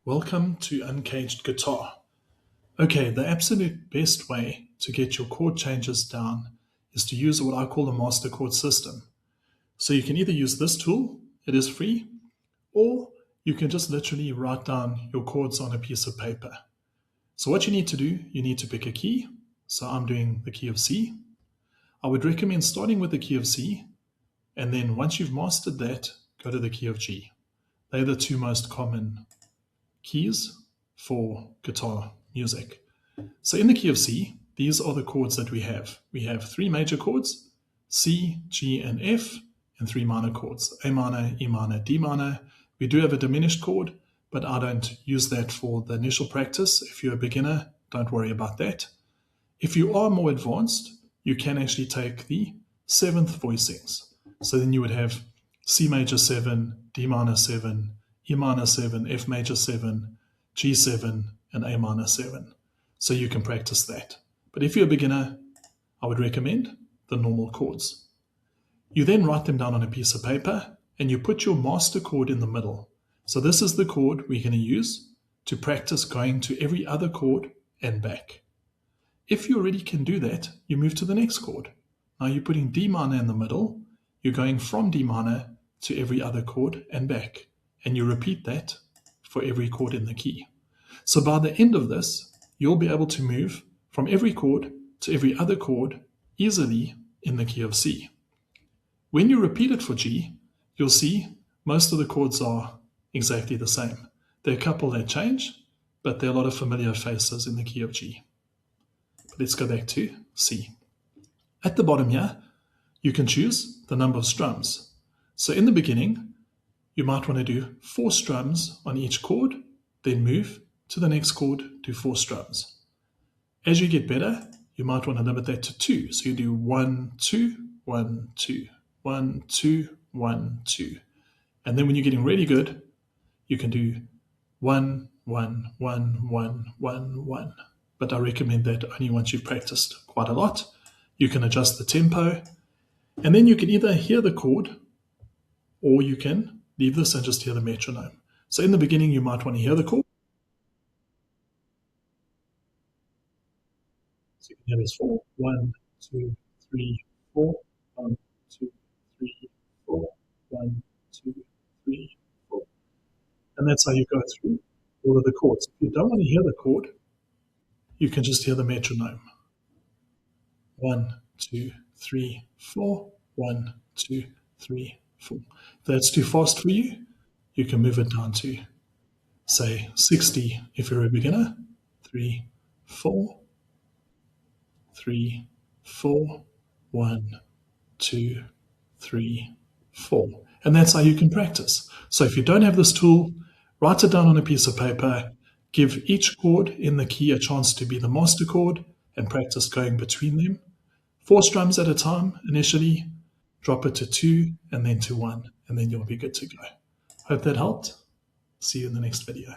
Welcome to Uncaged Guitar. Okay, the absolute best way to get your chord changes down is to use what I call the master chord system. So you can either use this tool, it is free, or you can just literally write down your chords on a piece of paper. So what you need to do, you need to pick a key. So I'm doing the key of C. I would recommend starting with the key of C, and then once you've mastered that, go to the key of G. They're the two most common keys for guitar music. So in the key of C, these are the chords that we have. We have three major chords, C, G, and F, and three minor chords, A minor, E minor, D minor. We do have a diminished chord, but I don't use that for the initial practice. If you're a beginner, don't worry about that. If you are more advanced, you can actually take the seventh voicings. So then you would have C major 7, D minor 7, E minor 7, F major 7, G7, and A minor 7. So you can practice that. But if you're a beginner, I would recommend the normal chords. You then write them down on a piece of paper and you put your master chord in the middle. So this is the chord we're going to use to practice going to every other chord and back. If you already can do that, you move to the next chord. Now you're putting D minor in the middle. You're going from D minor to every other chord and back. And you repeat that for every chord in the key. So by the end of this, you'll be able to move from every chord to every other chord easily in the key of C. When you repeat it for G, you'll see most of the chords are exactly the same. There are a couple that change, but there are a lot of familiar faces in the key of G. But let's go back to C. At the bottom here, you can choose the number of strums. So in the beginning, you might want to do 4 strums on each chord, then move to the next chord, do 4 strums. As you get better, you might want to limit that to 2. So you do 1, 2, 1, 2, 1, 2, 1, 2. And then when you're getting really good, you can do 1, 1, 1, 1, 1, 1. But I recommend that only once you've practiced quite a lot. You can adjust the tempo, and then you can either hear the chord or you can leave this and just hear the metronome. So in the beginning, you might want to hear the chord. So you can hear this 4, 1, 2, 3, 4, 1, 2, 3, 4, 1, 2, 3, 4. And that's how you go through all of the chords. If you don't want to hear the chord, you can just hear the metronome. 1, 2, 3, 4, 1, 2, 3, 4. If that's too fast for you, you can move it down to, say, 60 if you're a beginner. 3, 4, 3, 4, 1, 2, 3, 4. And that's how you can practice. So if you don't have this tool, write it down on a piece of paper, give each chord in the key a chance to be the master chord, and practice going between them. 4 strums at a time initially, drop it to 2 and then to 1, and then you'll be good to go. Hope that helped. See you in the next video.